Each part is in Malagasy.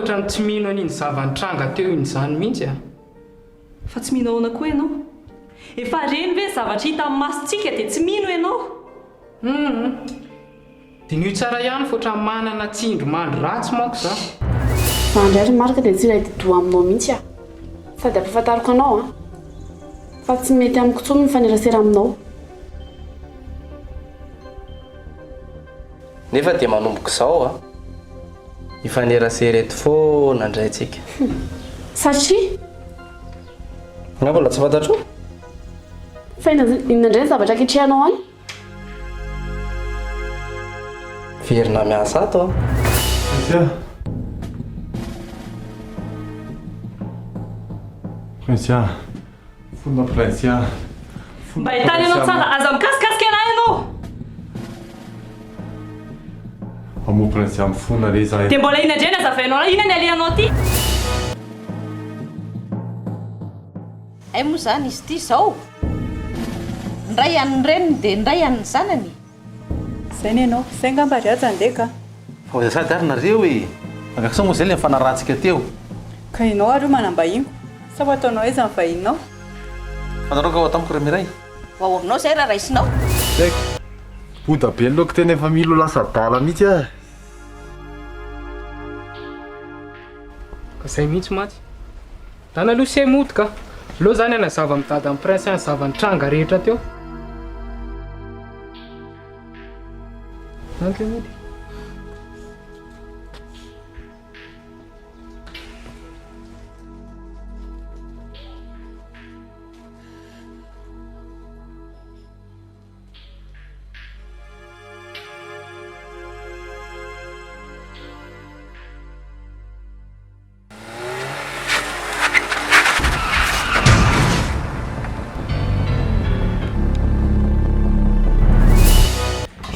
ohatrany tsy mino an'iny zavan-tranga teo iny zany mihitsy a. Fa tsy mino ahoana koa ianao? Efa reny ve zavatra hita amin'ny masontsika dia tsy mino ianao? Dia nio tsara ihany fa ohatrany manana tsindro mandro ratsy manko za. Mandry ary marika dia tsy iray didoha aminao mihitsy a. Sady ampahafantariko anao a. Fa tsy mety amiko intsony mifanerasera aminao. Nefa dia manomboka izao a. Mifanerasera eto foana indray antsika. Satria Nga mbola tsy fantatro? fa inona indray ny zavatra ketrehanao any? Verina miasa ato a. Prinsia, fona Prinsia. Mba hitany ianao tsara, aza mikasikasika anahy ianao. Amo Prinsia mifona re zahay. Dia mbola ina indray ny hazavainao, ina ny alianao aty? Ay moa zany izy ity izao. Ndray an'ny reniny dia ndray an'ny zanany. Izay ny ianao, izay ngamba ry aza andeha ka. Fa ho sady ary nareo e. Magaksa moa izay ilay mifanarahantsika teo. Ka ianao ary io manam-bahino. Sa ho ataonao izy amin'ny vahinao? Fanarao ka ho atamiko remiray. Vahorinao izay raha raisinao. Boda be ny loko tena efa milo lasa dala mihitsy a. Ka izay mihitsy matsy. Dana aloha sy moto ka. Loha zany ana zava-mitady amin'ny prince ny zavan-tranga rehetra teo. Nanke mody.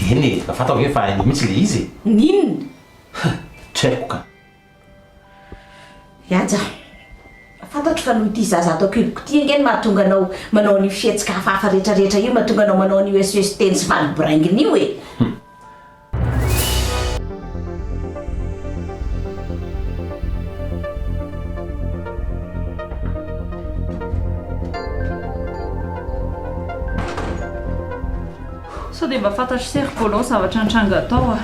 Eny, fatao hoe fa hainy mihitsy le izy. Ninona? Tsy haiko ka. Iaja. Fantatro fa noho ity zaza atao kiloko ity angeny mahatonga anao manao ny fihetsika hafahafa rehetrarehetra io, mahatonga anao manao ny OSOS teny sy valiborainginy io e. Sao dia mba fantatro sery voalohany zavatra an-tranga atao a.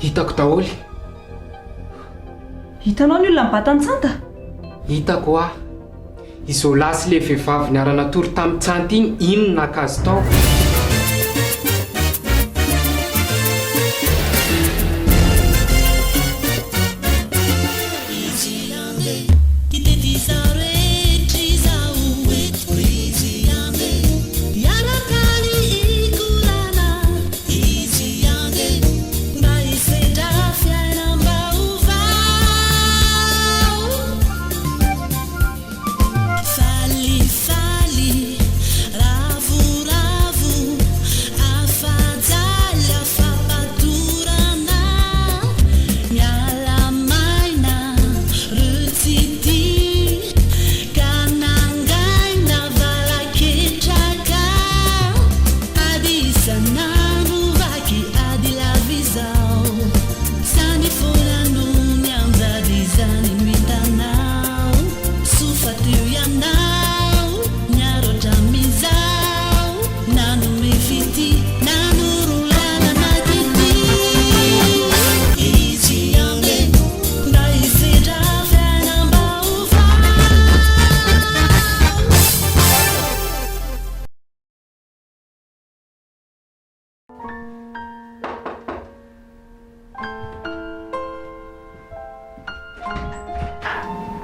Hitako daholy. Hitanao ny olona mibatan-tsanta? Hitako a. Izao lasy le vehivavy niarana tory tamin'ny tsanta iny, inona nakazy tao?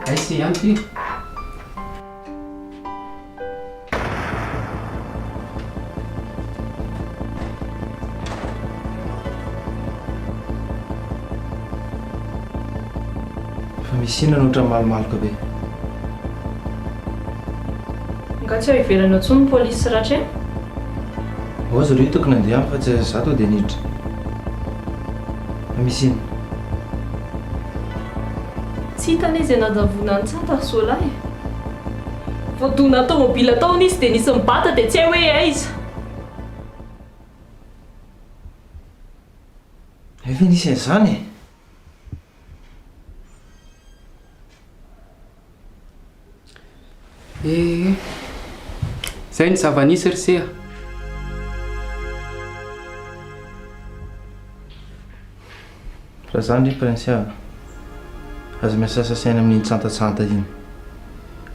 Aisy ihany ty. Fa misy inona no ohatran'ny malomaloka be. Nga tsy ho ivelana intsony ny pôlisy sy ratra e? Ho azy ireo tokony andeha fa tsy za to dia niditra. Fa misy inona? Tsy hitana izy nanjavona ny tsanta solahy. Voadona tômôbila taona izy dia nisy mibata dia tsy hay hoe aiza. Efa nisy an'izany e? Zay ny zava-nisy ryseha. Raha zany ry prinsia, aza miasasa saina amin'iny tsantatsanta iny.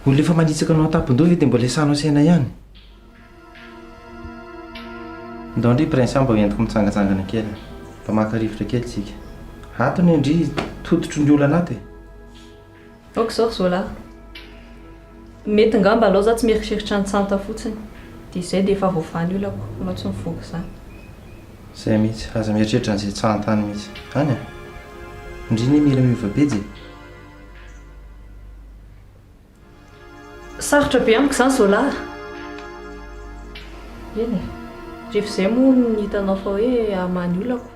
Olona efa manitsaka anao an-tampon-doha ve dia mbola esanao saina ihany? Ndao ndry prinsia mba entiko mitsangatsangana kely, mba maka rivotra kely tsika. Atony ndry tototro ny olana aty. Ok zao ry Zola. Mety ngamba aloha za tsy mieritreritra ny tsanta fotsiny. Dia izay dia efa voafany olako, ma tsy mivoaka izany. Zay mihitsy, aza mieritreritra an'izay tsahantany mihitsy. Any a? Indriny mila miova be je. Sarotra be amiko izany Zola. Eny e, rehefa izay moa ny hitanao fa hoe hamany olako.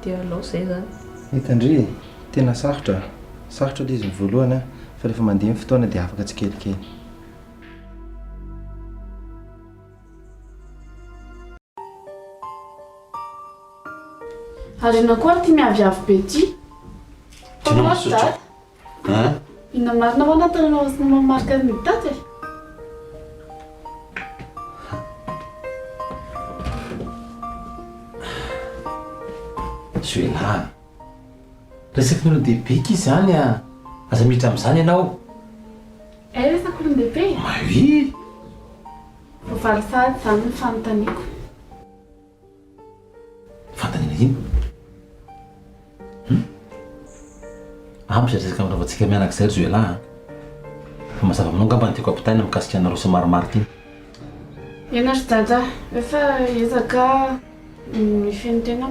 Dia alao izay zany. Hitandry, tena sarotra. Sarotra ilay izy ny voalohany a, fa rehefa mandeha ny fotoana dia afaka tsikelikely. Ary na koa ty miaviavy be ty. Ina marina ho anatanao sy mamarika ny daty. Zoela, resaky nolo dehibe iky izany a, aza miditra amin'izany ianao. Resaka olon-dehibe? Mahy! Voavaly sady izany ny fanontaniako. Fantaniana ino? Ampy zay resaka amin'ravatsika mianak'izay ry Zoela. Fa mazava aminao ngamba ny tiako ampitaina mikasika anareo sy maromaro ty. Ena ry dada, efa ezaka mifeny tena.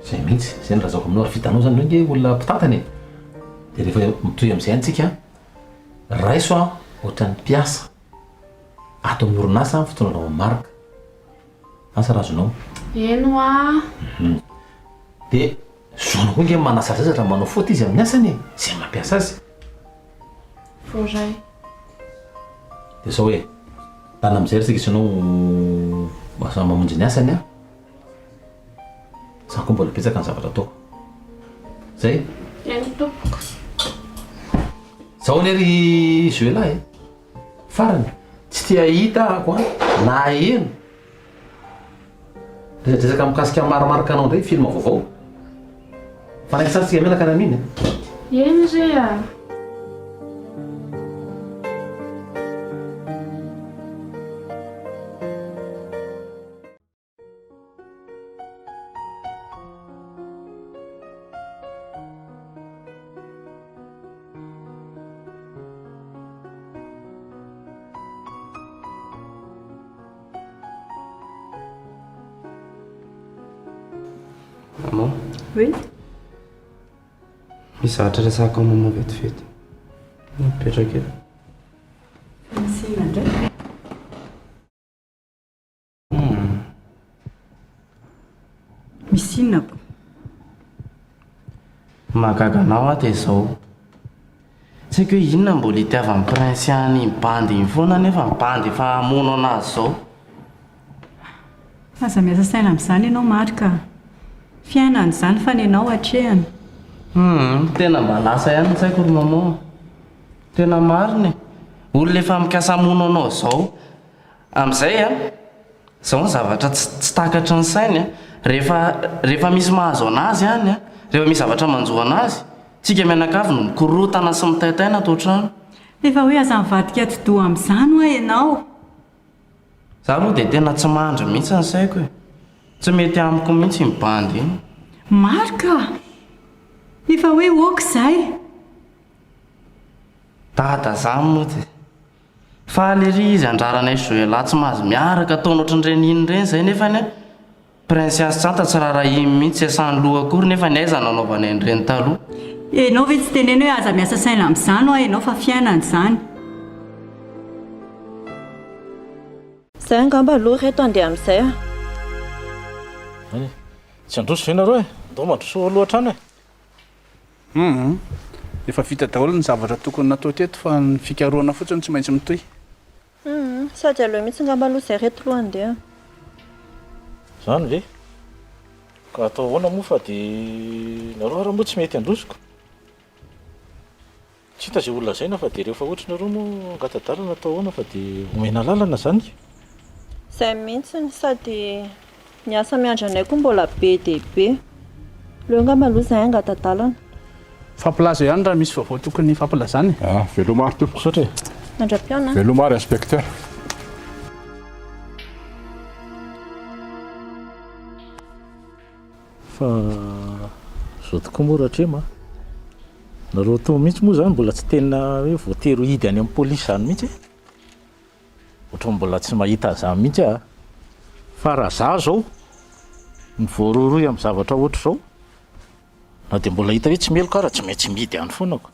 Zay mihitsy, zay ny razako aminao ary fitanao zany hoe olona mpitantany. Dia rehefa mitohy amin'izay antsika, raiso a ohatran'ny mpiasa. Ato amin'ny orinasa fotoananao marika. Asa raha azonao? Eno a. Dia zoana koa nge manasa azy raha manao faute izy amin'ny asany, izay mampiasa azy. Voray. Dia sao hoe, tana amin'izay resaka isanao mamonjy ny asany a. Za koa mbola petsaka ny zavatra ataoko. Zay? Eny tompoko. Zao nery Zoela e. Farany, tsy tia hita ako na eno. Resaka mikasika marimarika anao ndray film vaovao. Fanaky satsika menaka na miny. Eny re a. Maman, Oui. misy zavatra resaka maman vetivety. Mipetraka eto. Misy indray. Misy inona ko? Mahagaga anao aty izao. Tsy haiko hoe inona mbola hitiavan'ny prince any bandy iny foana nefa ny bandy efa hamono anazy izao. Aza miasa saina amin'izany ianao marika. Fiainana izany fa ny ianao hatrehany. Tena mba lasa ihany tsy haiko ry maman. Tena marina. Olona efa mikasa hamono anao izao. Amin'izay a, izao ny zavatra tsy takatra ny sainy a. Rehefa misy mahazo anazy any a, rehefa misy zavatra manjoa anazy, tsika mianakavy no mikorotana sy mitaitaina ato an-trano. Efa hoe aza mivadika atidoha amin'izany hoa ianao. Za aloha dia tena tsy mandry mihitsy ny saiko e. Tsy mety amiko mihitsy ny bandy iny. Marika! Efa hoe oka izay. Dada zany moa ty. Faly ery izy andraranay Zoela tsy mahazo miaraka ataony ohatran'ireny iny ireny izay nefany a. Princesse Tsanta tsy raharaha iny mihitsy asany loha akory nefa ny aiza nanaovanay an'ireny taloha. Ianao ve tsy teneny hoe aza miasa saina amin'izany hoa ianao fa fiainana izany. Izay angamba aloha reto andeha amin'izay a. Tsy androso ve nareo e? Ndao mandroso aloha trano e? Efa vita daholo ny zavatra tokony natao teto fa ny fikarohana fotsiny tsy maintsy mitohy. Sady aloha mihitsy angamba aloha izay reto aloha andeha. Zany ve? Ka atao ahoana moa fa dia nareo raha moa tsy mety androsoko. tsy hita zay olona zaina fa dia rehefa ohatrana roa moa angatadalana atao hoana fa dia omena lalana zany. Izay mihitsiny sady ny asa miandranay koa mbola be dia be. Leo nga maloha izay angatadalana. Fampilaza ihany raha misy vaovao tokony fampilazany. Velomary tompoko. Mandram-piona. Velomary inspecteur. Fa zao tokoa moa rahatrema. Nareo to mihitsy moa zany mbola tsy tena hoe voatery hidy any amin'ny polisy zany mihitsy. Ohatran'ny mbola tsy mahita zany mihitsy a. Fa raha za zao ny voaroroy amin'ny zavatra ohatr' zao. Na dia mbola hita hoe tsy meloka raha tsy maintsy mihidy any foanako.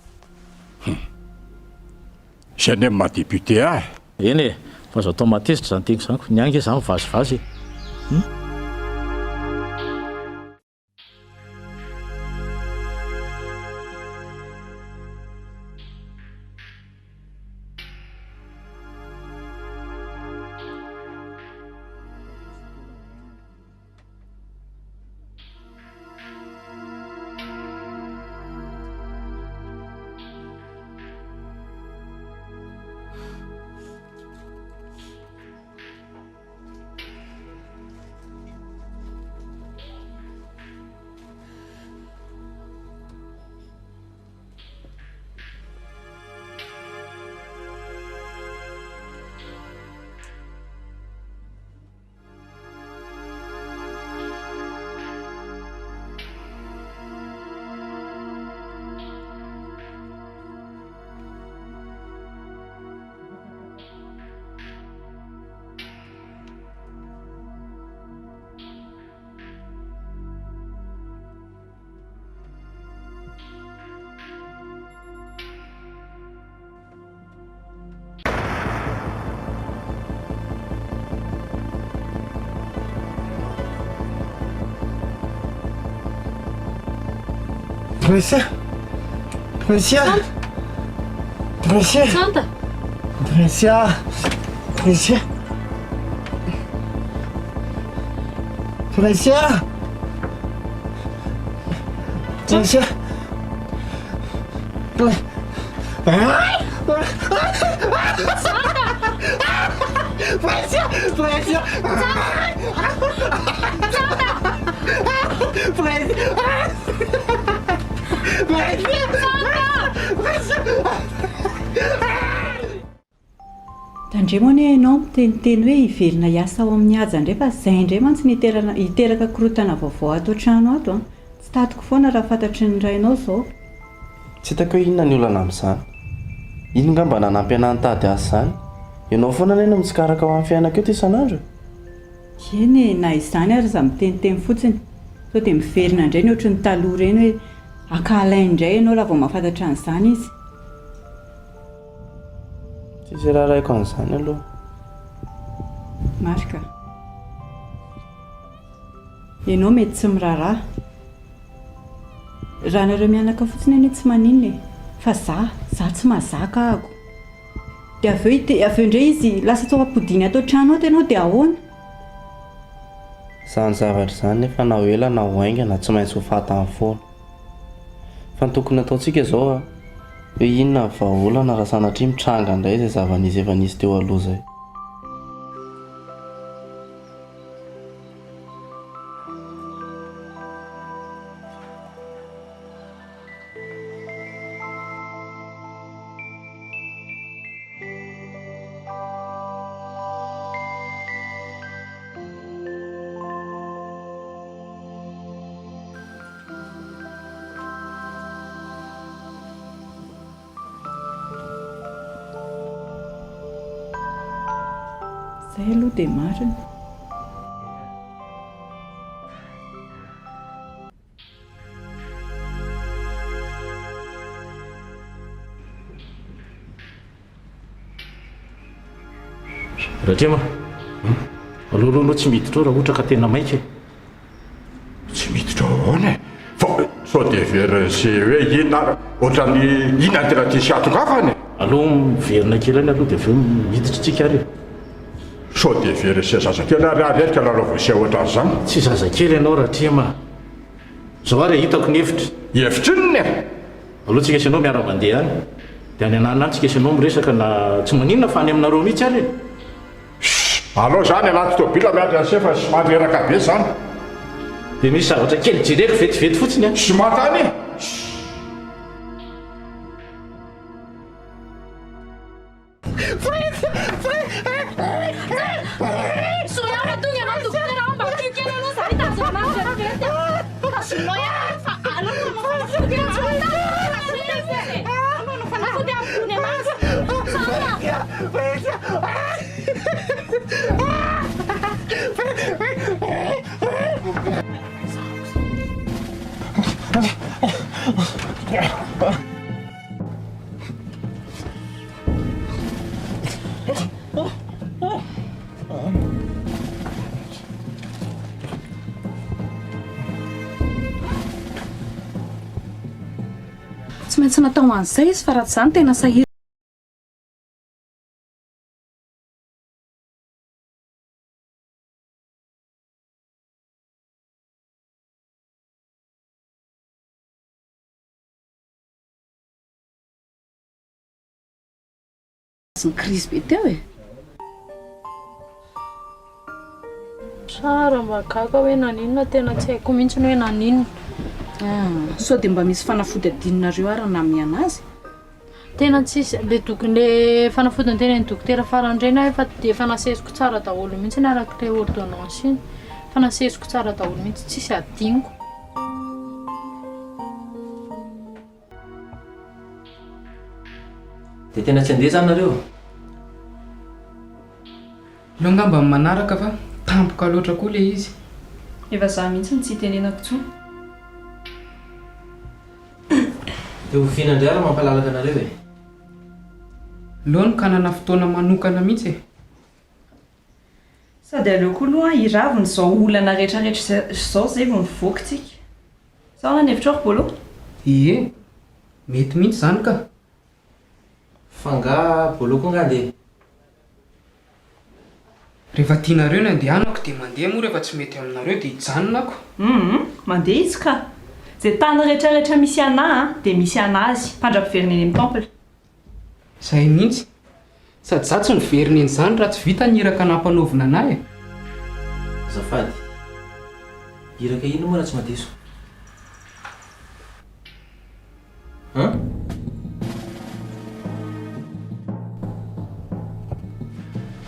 Je n'aime ma députée ah. Eny e, fa zao tao matezitra zany teny zanako. Niangy zany vazivazy. Monsieur. Monsieur. Monsieur. Santa. Monsieur. Monsieur. Monsieur. Monsieur. Tandre moa ne ianao miteniteny hoe hiverina hiasa ao amin'ny haja indray fa izay indray mantsy hiteraka korotana vaovao ato an-trano ato a. Tsy tatiko foana raha fantatry ny rainao izao. Tsy hitako hoe inona ny olana amin'izany. Ino nga mba nanampy anahy nitady asa izany? Ianao foana no mitsikaraka ao amin'ny fiainako eto isan'andro. Eny na izany ary za miteniteny fotsiny. Sao dia miverina indray ny ohatry ny taloha ireny hoe akalainy indray ianao raha vao mahafantatra an'izany izy. Tsisy raha raiko an'izany aloha. Marika. Ianao mety tsy miraharaha. Raha nareo mianaka fotsiny anie tsy maninona e. Fa za tsy mahazaka ahako. Dia avy eo indray izy lasa tsoapodiny ato trano ato ianao dia ahoana? Izany zavatra izany nefa na ho ela na ho hainga na tsy maintsy ho fatany foana. Fa ny tokony ataontsika izao a, hoe inona ny vahaolana raha sanatria mitranga indray izay zava-nisy efa nisy teo aloha izay. Izay aloha dia marina. Ratrema, aloha tsy miditra raha ohatra ka tena maika. Tsy miditra ahoana e. Fa sao dia very izay hoe inona ohatran'ny inona tena ty sy atongafany. Aloha miverina kely any aloha dia avy eo miditra tsika ary. Sao dia very izay zazakely ary arerika lalao vosia ohatran'izany. Tsy zazakely ianao Ratrema. Zao ary hitako ny hevitra. Hevitra inona e? Aloha tsika sy ianao miara-mandeha any. dia any ananana antsika isanao miresaka na tsy maninona fa any aminareo mihitsy ary alao zany anaty tobila miatra sefa somary eraka be zany dia misy zavatra kely jereko vetivety fotsiny a somatany tsy maintsy natao an'izay izy fa raha tsy izany tena sahira ny crise be teo e tsara mba gaga hoe naninona tena tsy haiko mihitsy ny hoe naninona sao dia mba misy fanafody adinonareo ary namiana azy tena tsisy le fanafody ny tena ny dokotera farandreny aho efa dia efa nasesiko tsara daholo mihitsy ny arak'ilay ordonnance iny fa nasesiko tsara daholo mihitsy tsisy adiniko dia tena tsy andeha zany nareo lo ngamba ny manaraka fa tampoka loatra koa le izy efa za mihitsy ny tsy tenenako tso dia ho fihinandray ara mampalalaka anareo e loa no kanana fotoana manokana mihitsy e sady aleo koa aloha iraviny izao olana rehetrarehetra izao zay vao mivoakytsika sao na nevitra ao bolo ie mety mihitsy zany ka fanga bolo koa andeha rehefa tianareo no andehanako dia mandeha moa rehefa tsy mety aminareo dia hijanonako mandeha izy ka zay tany rehetrarehetra misy anahy dia misy ana azy mpandram-pivereneny amin'ny temple izay mihitsy sady za tsy nivereneny izany raha tsy vita ny iraka nampanaovina anahy e zafady iraka ino moa raha tsy madeso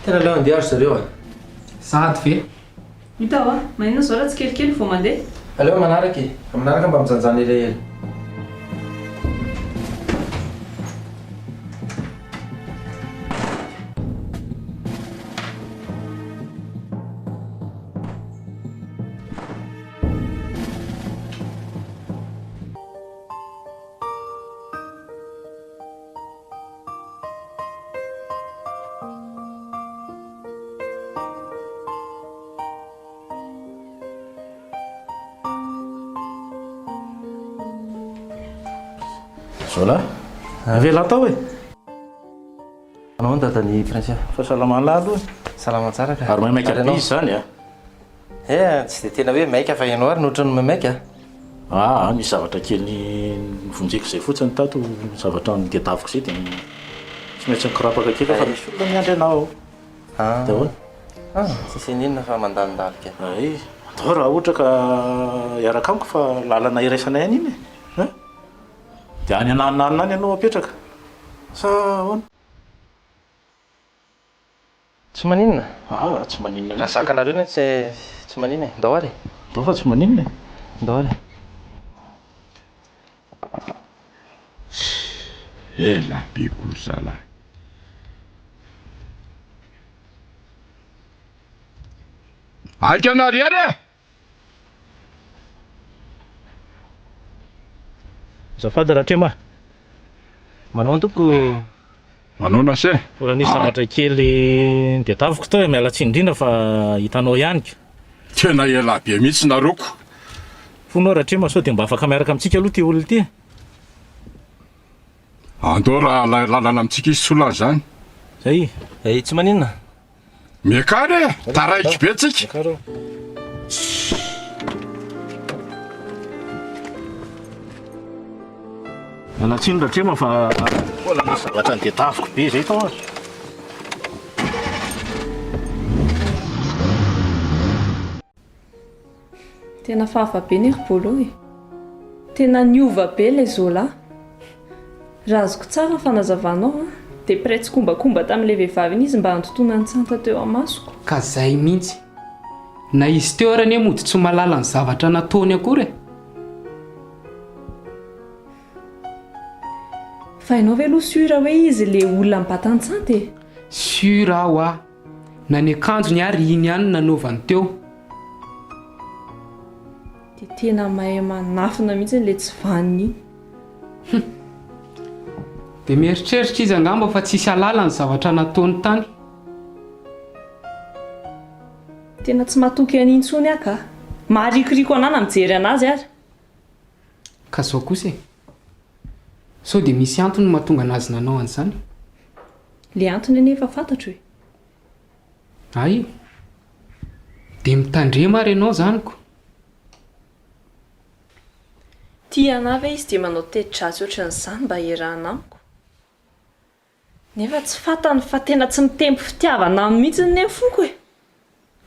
tena leo andeha ary zareo a sady ve hitao a manina zao raha tsy kelikely vao mandeha aleo manaraka e manaraka mba mijanjana ilay ela zola avela tao e anao ny dadany prince fahasalamana lahy aloha salama tsara ka ary maimaika be izy zany a tsy dia tena hoe maika fa ianao ary nohatra ny mamaika misy zavatra kely vonjeko izay fotsiny tato zavatra nigedaviko izay dia tsy maintsy nikorapaka kely fa misy olona miandry anao dia ahoana tsisy ninona fa mandanindalika atao raha ohatra ka iaraka amiko fa lalana iraisanay any iny e dia any ananina any ianao apetraka sa ahoana tsy maninona tsy maninona raha zakanareo ny tsy maninona e ndao ary ndao fa tsy maninona e ndao ary ela be kozalahy aika anary ary e zafady rahatrema manao toko manona se ola nisy zavatra kely dia taviko tao e miala tsindrina fa hitanao ihany ka tena ela be mihitsy naroko fonao rahatrema sao dia mba afaka miaraka amintsika aloha ty olona ty andao raha lalana amintsika izy sola zany zay tsy maninona mekary e taraiky be tsika Alatsino ratrema fa mbola misy zavatra ny diataviko be zay tao. Tena fahafabe ny erbolo e. Tena niova be le zola. Raha azoko tsara ny fanazavanao dia pretsy kombakomba tamin'ilay vehivavy iny izy mba hantontona ny tsanta teo amasoko. Ka zay mihitsy. Na izy teo arany mody tsy malala ny zavatra nataony akory. Fa ianao ve aloha sura hoe izy le olona mibatan-tsanta e? Sura aho a. Na ny akanjony ary iny ihany nanaovany teo. Dia tena mahay manafina mihitsy le tsy vaniny iny. Dia mieritreritra izy angamba fa tsisy alala ny zavatra nataony tany. Tena tsy matoky an'iny intsony aka. Maharikoriko anana mijery anazy ary. Ka zao kosa e. Sao dia misy antony mahatonga anazy nanao an'izany? Le antony anefa fantatro e. Ay. Dia mitandrema ary ianao zaniko. Tia ana ve izy dia manao teti-dratsy ohatran'izany mba iarahana amiko. Nefa tsy fantany fa tena tsy mitempo fitiavana aminy mihitsy ny foko e.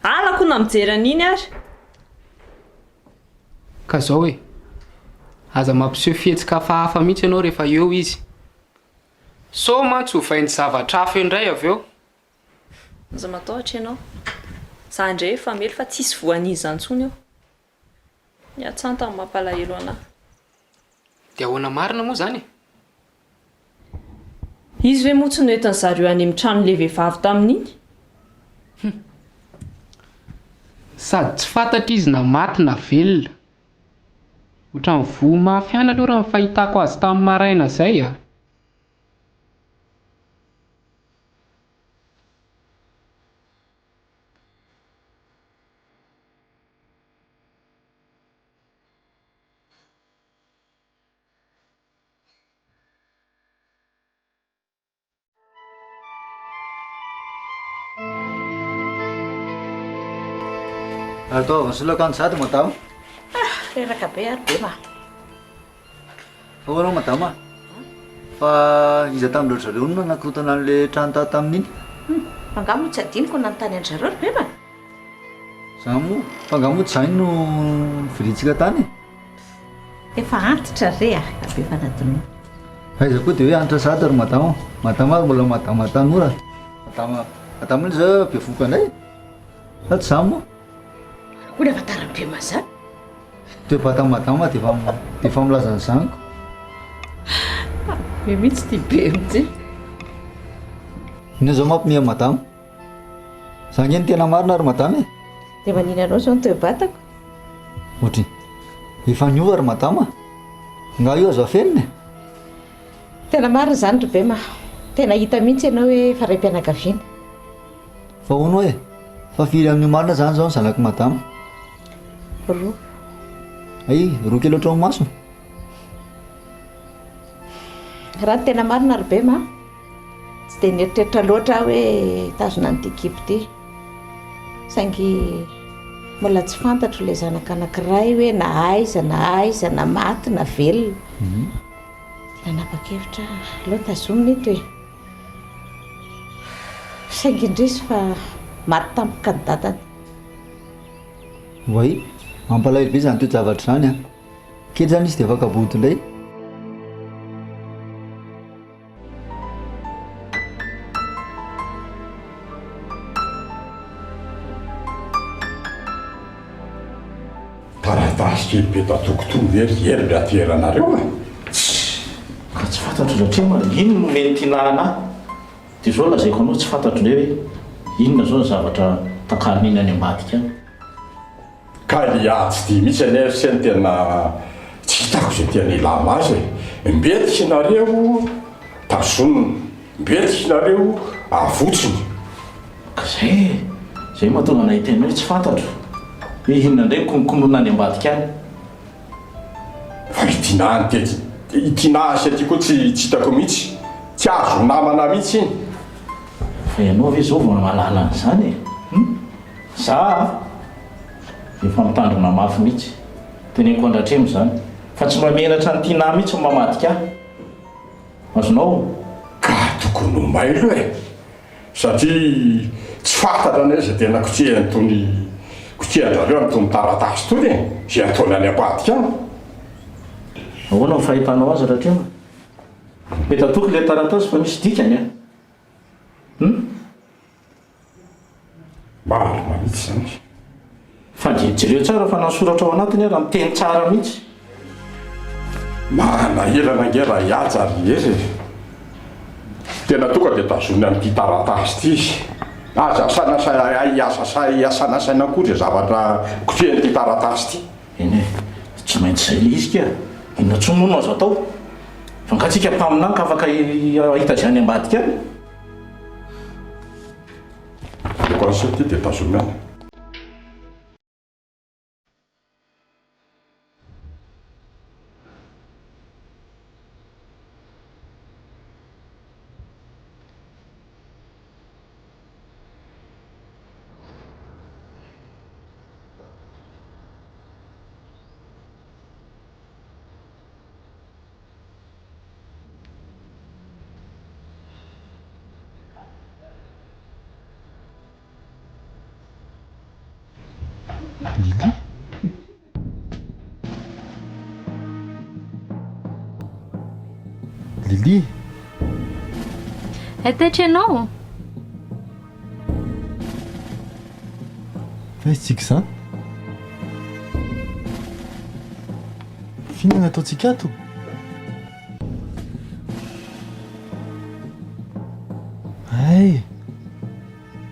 Alako na mijery an'iny ary. Ka zao e. Aza mampiseho fihetsika hafahafa mihitsy ianao rehefa eo izy. So mantsy ho vainy zavatra hafa indray avy eo. Aza matahotra ianao. Za indray efa mely fa tsisy voan'izy antsony eo. Ny atsanta amin'ny mampalahelo anahy. Dia ahoana marina moa zany? Izy ve moa tsy noentin'ny zareo any amin'ny tranon'ilay vehivavy tamin'iny? Sady tsy fantatra izy na maty na velona. Ohatran'ny voa mafy ihany aloha raha ny fahitako azy tamin'ny maraina izay a. Atao solakano sady madama. Reraka be ary be ma. Fa hoanao madama. Fa iza tamin'ireo zareo no nakorotana an'ilay trano tato tamin'iny? Angamba tsy adiniko nanontany an zareo be ma. Za moa, fa angamba tsy izany no virintsika tany. Efa antitra re a, be fanadinona. Aiza koa dia hoe antitra sady ary madama. Madama ary mbola madama tanora. Madama ilay za be voka anay. Fa tsy za moa. Olona afatara be mazany. Teo bata madama dia efa milaza ny zaniko. Be mihitsy tia be mihitsy. Ina zao mampimeha madama. Za ngeny tena marina ary madama e. Dia manina anao zao ny teo batako. Ohatry, efa niova ary madama. Nga io azo afenina. Tena marina zany ry be ma. Tena hita mihitsy ianao hoe fa raim-pianakaviana. Fa hono e, fa firy amin'ny marina zany zao ny zanako madama. Roa. Ay, roa kely ohatran'ny maso. Raha ny tena marina ry be ma. Tsy dia nieritreritra loatra hoe tazona ny ekipa ty. Saingy mbola tsy fantatro ilay zanaka anankiray hoe na aiza na maty na velona. Tena napakevitra aloha tazomina eto e. Saingy indrisy fa maty tampoka ny datany. Way, mampalahelo be izany toe-javatra izany a. Kely izany izy dia afaka boto indray. Taratasy kely be tatokotongo ery le ateranareo a. Ka tsy fantatro satria ma ino no meny tinahana. Dia zao lazaiko anao tsy fantatro indray hoe inona zao ny zavatra takalina any ambadika any. Ka tsy dia mihitsy anefa sy ny tena tsy hitako izay tena ilama azy e. Mbetika nareo tazonina, mbetika nareo avotsiny. Ka zay mahatonga anay tena hoe tsy fantatro hoe inona indray kononkonona any ambadika any. Fa itinahany sy aty koa tsy hitako mihitsy, tsy azo namana mihitsy iny. Fa ianao ve zao vao mahalala an'izany e? Za efa mitandrina mafy mihitsy teneniko andratremo zany fa tsy mamenatra ny tia nahy mihitsy mamadika ahy. azonao ka tokony ho may aloha e satria tsy fantatra ane zay tena kotsehany tony kotsehany-drareo amin'itony taratasy tony e zay ataony any ambadika any. ahoana ho fahitanao azy rahateo petatoky le taratasy fa misy dikany a marina mihitsy zany fa jereo tsara fa nasoratra ao anatiny raha miteny tsara mihitsy mana elana nge raha hiaja ry ery tena toka dia tazony amin'ity taratasy ity izy aza asanasaina kory zavatra kosehan'ity taratasy ity eny tsy maintsy zay le izy ka inona tsy mono azo atao fa ngatsika mpaminany ka afaka hita zany ambadika any concept dia tazony any. Lily. Aitaitra ianao? Faisintsika izany? Fihinana ataontsika ato? Ay,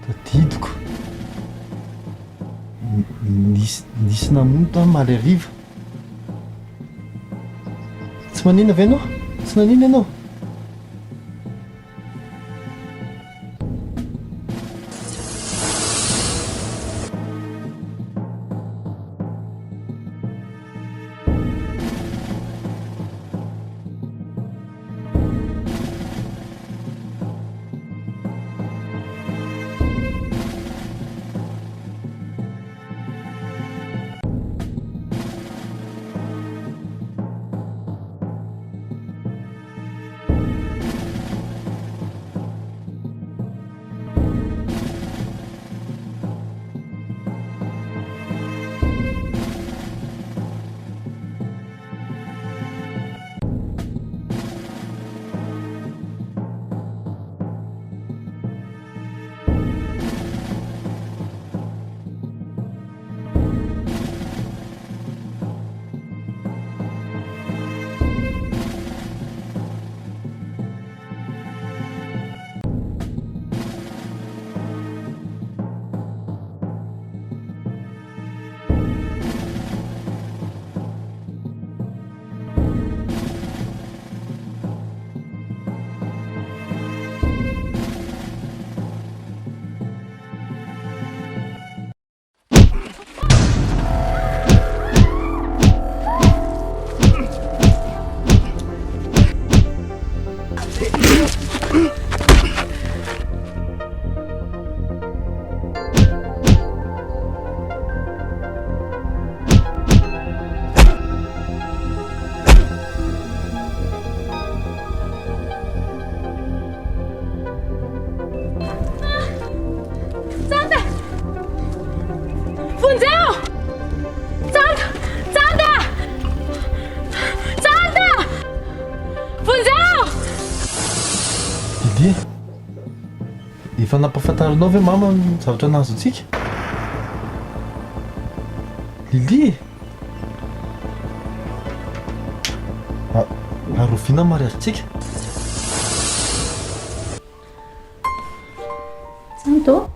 tadidiko. Nisy namono tany maly hariva. Tsy manina ve ianao? Tsy nanina ianao? Efa nampafantarinao ve mama ny zavatra nahazo antsika? Lily! Arofina mariazintsika? Santo?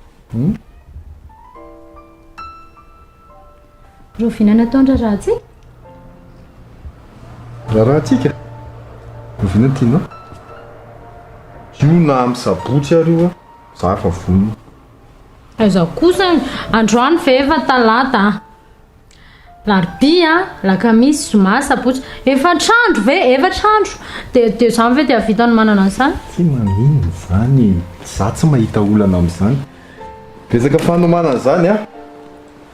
Rofina nataon'ny raharantsika? Raharantsika? Rofina tianao? Io na amin'ny sabotsy ary io za fa vonona. Aiza kosa androany ve efa talata? Larobia, lakamisy, zoma, sabotsy. Efatr'andro ve? Efatr'andro. Dia zany ve dia vitany manana an'izany? Tsy maninona izany. Za tsy mahita olana amin'izany. Betsaka fanomana an'izany a.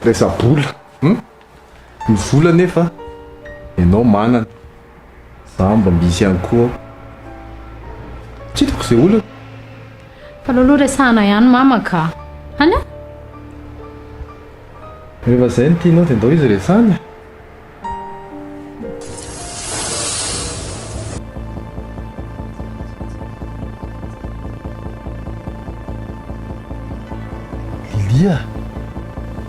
Resa-bola. Ny vola nefa ianao manana. Za mba misy ihany koa. izay olana fa aloha resahana ihany mama ka any a rehefa izay no tianao dia andao izy resahany Lilia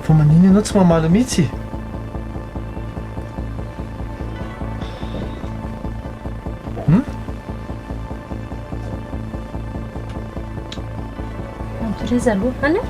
fa manino ianao tsy mamaly mihitsy Reza aloha any a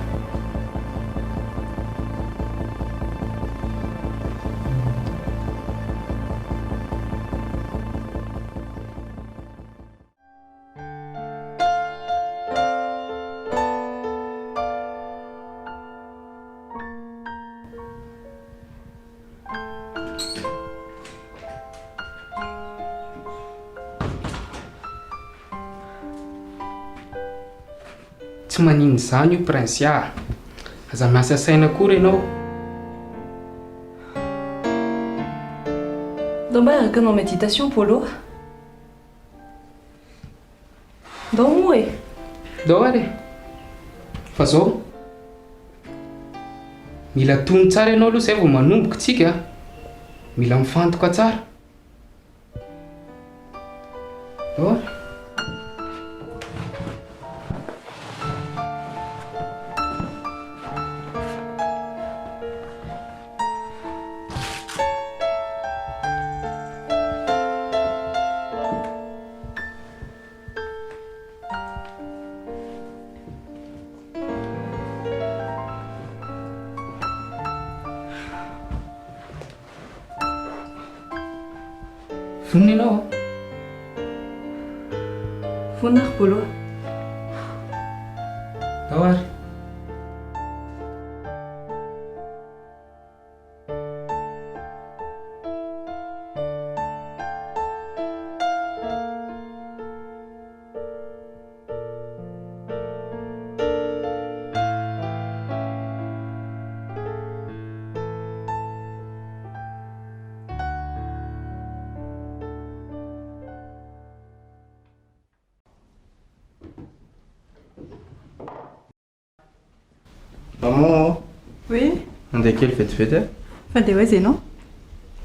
tsy manino izany io prince a aza miasa saina kory ianao Ndao mba arakanao méditation Polo. Ndao moa e. Ndao ary fa zao mila tony tsara ianao aloha zay vao manomboka tsika mila mifantoka tsara ndao ary vonina ianao Vonina Polo. ndao ary Maman, Oui, andeha kely vetivety a? fandeha hoaiza ianao?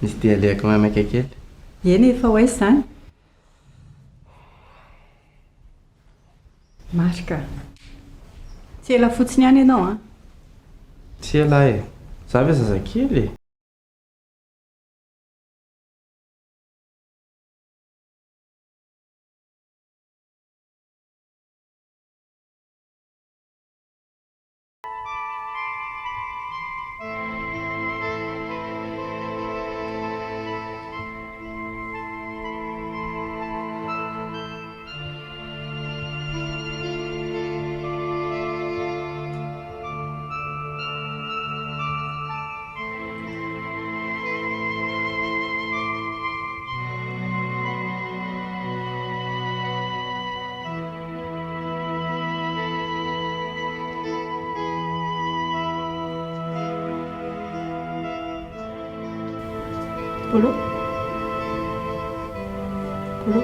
Misy dia alehako mamaka kely. Eny efa hoaiza izany? Marika. Tsy ela fotsiny ihany ianao a? Tsy ela e. Za ve zazakely? Polo. Polo.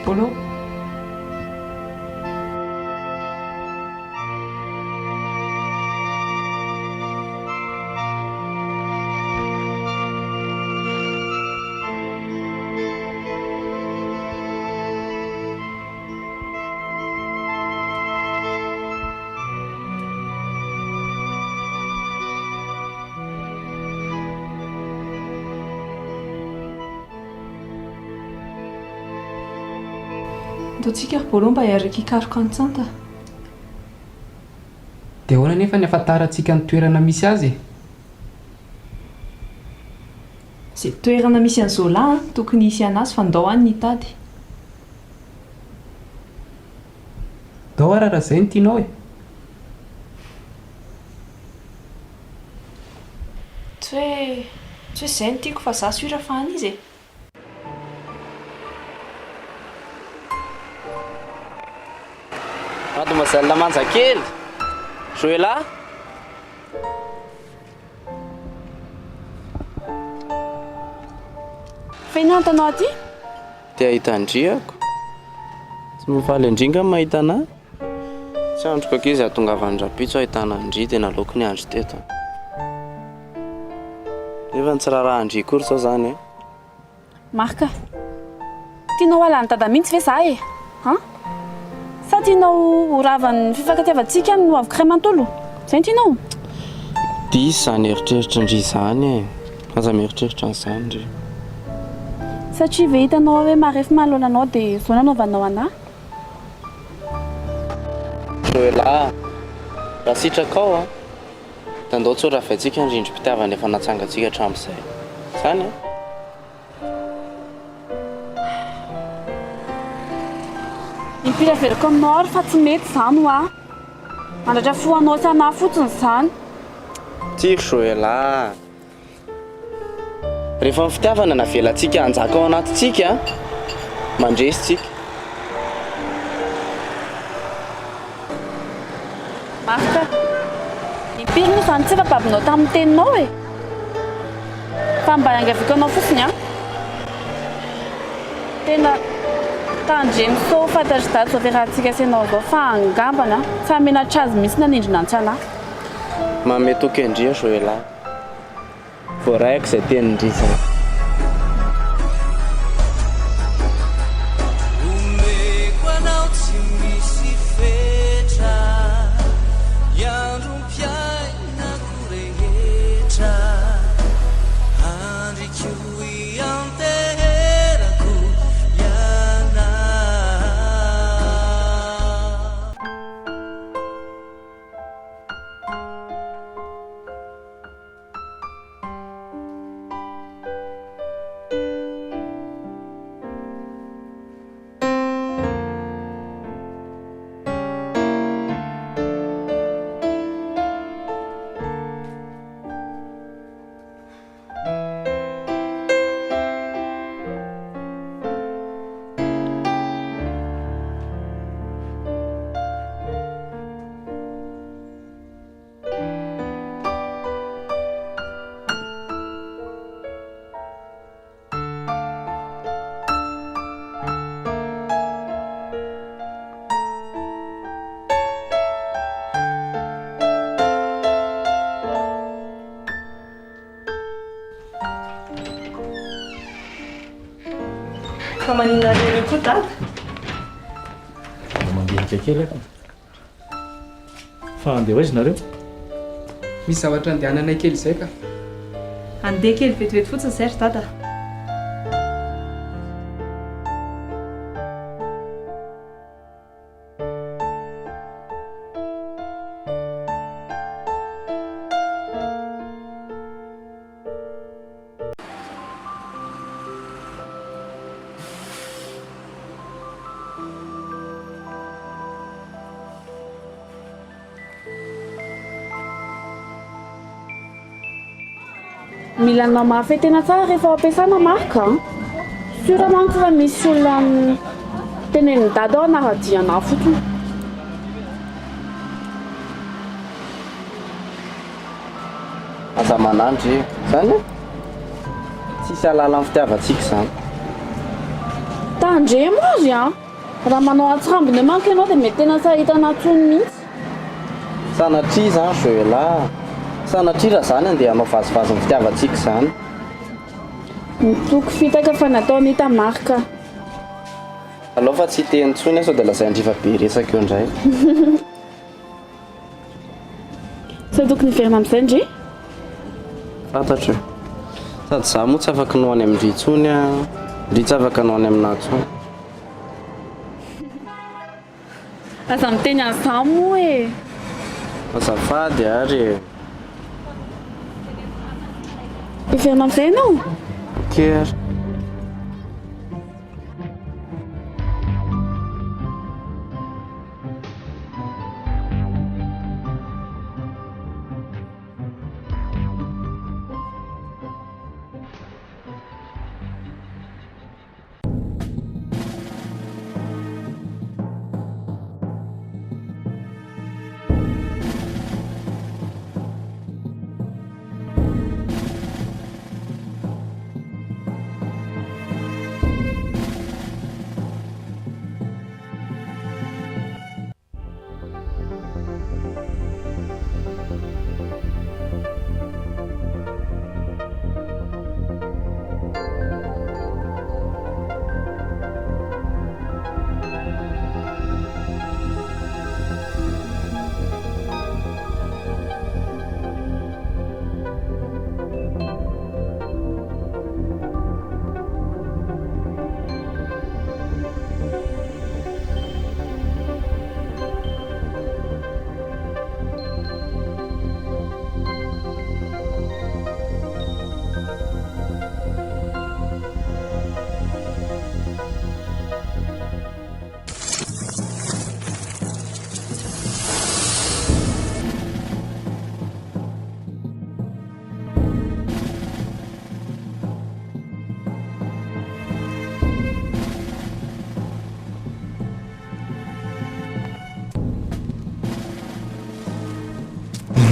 Polo. Antsika Polo mba hiaraka hikaroka an-tsanta. dia ahoana nefa ny afantarantsika ny toerana misy azy Izay toerana misy an'izao lahy tokony hisy anazy fa ndao any nitady. ndao ary raha izay no tianao e Tsy hoe izay no tiako fa za sura fa an'izy e. Mademoiselle Manjakely, Joëla. feny antanao aty? Dia ahitandriako. Tsy mifaly indringa mahita anahy. Tsy androko ankizy ahatongavany rapitso ahitana andry dia nalaoko ny andro teto. Nefa tsy raha andry kory sao zany. Marka, tianao alany dada mihitsy ve za e? Sa tianao horavan'ny fifankatiavantsika no avy Iray Manontolo? Zay tianao? Diso zany eritreritra ndry zany aza mieritreritra an'izany ndry. Satria ve hitanao hoe marefy mahalolanao dia zao nanaovanao anahy? Joela, raha sitrakao da andao tso rafaitsika indrindrom-pitiavana efa natsangatsika hatramin'izay. Zany Mipiraveriko aminao ary fa tsy mety zany ho mandratra foanao sy anahy fotsiny zany. Tiro Joela. Rehefa ny fitiavana navelantsika hanjaka ao anatintsika mandresitsika. Marka, impiry moa zany tsy efa babinao tamin'ny teninao e. Fa mba iangaviako anao fotsiny tena tandremy sao fantatry daty zao fiarahantsika sy anao zao fa angambana tsy hamenatra azy mihitsy nanindrina antsy anahy. Mametoky andria Joela. Voaraiko izay tenindry zay. Fa maninona reny koa dada? Mandinika kely aho. Fa andeha hoaiza nareo? Misy zavatra andehananay kely izay ka? Andeha kely vetivety fotsiny izay ry dada. Milanao mafy tena tsara rehefa ampiasana Marka. Sura manko fa misy olona tenenin'ny dada ao naradiana fotsiny. Aza manandry zany tsisy alala amin'ny fitiavantsika zany. Tandremo azy raha manao atsirambiny manko ianao dia mety tena sahitana tsony mihitsy. Sanatria zany Joela. Sanatria raha zany andeha hanao vazivazy amin'ny fitiavantsika zany. Mitoko fitaka fa natao nita Marka. Alao fa tsy teny tsony sao dia lazay andrifa be resaka eo indray. Tsy tokony hiverina amin'izay ndre? Fantatro. Sady za moa tsy afaka nohany amindry tsony ndry tsy afaka nohany aminahy tsony. Aza miteny an'izany moa e. Azafady ary. Hiverina amin'izay ianao? Kery.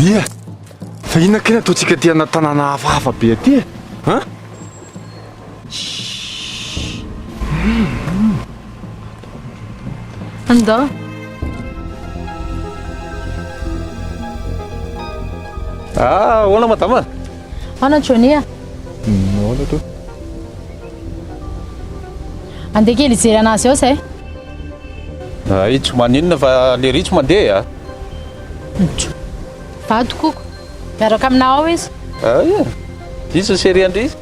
Ia fa inona kena ataontsika ty ana tanàna hafahafa be aty a Andao. Hoana madama? Hoana Jonia? Hoana to? Andeha kely hijery anazy ao zay. Ay, tsy maninona fa le ritso mandeha a. Vado koko. Miaraka aminao ao izy. Ia. Izy sery andry izy?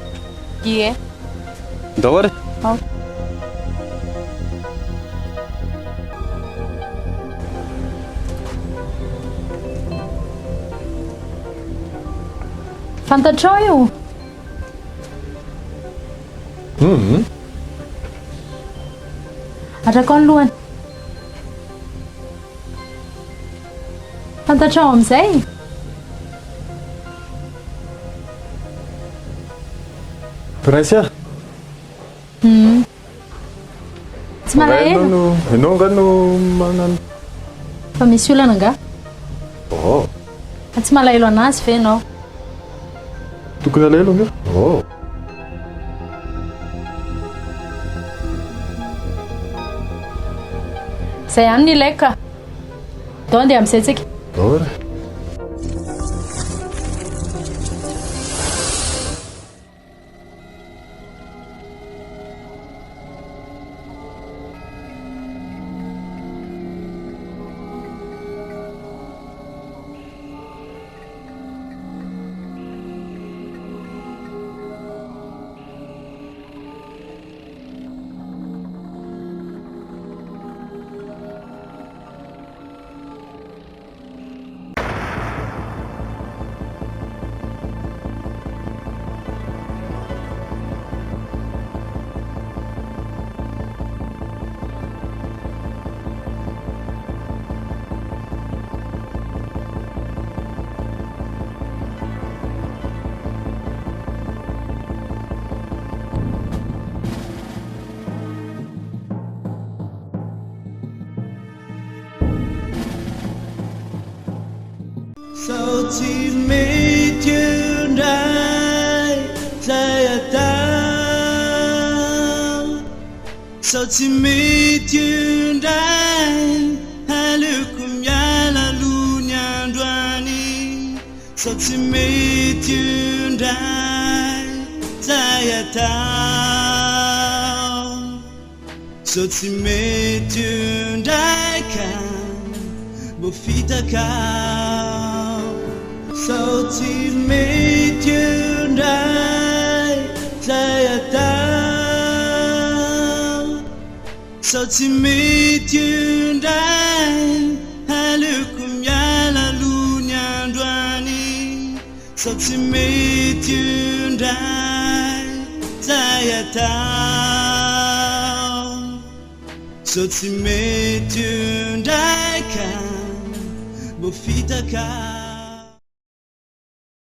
Ie. Ndao ary. Ao. Fantatrao io? Atrako ny lohany. Fantatrao amin'izay? Prince a? Tsy malahelo. Ianao nga no manano. Fa misy olana nga? Oh. Tsy malahelo anazy ve ianao? Tokony alahelo anga? Oh. Zay ihany ny ilaiko ka. Dao andeha amin'izay tsika. Dao ary. Sauti mitundai sayatau Sauti mitundai halukum yala lunyandwani Sauti mitundai sayatau Sauti mitundai kan bufita kau Sauti mitundai sayatau Sauti mitundai halukum yala lunyandwani Sauti mitundai sayatau Sauti mitundai kan bufita kau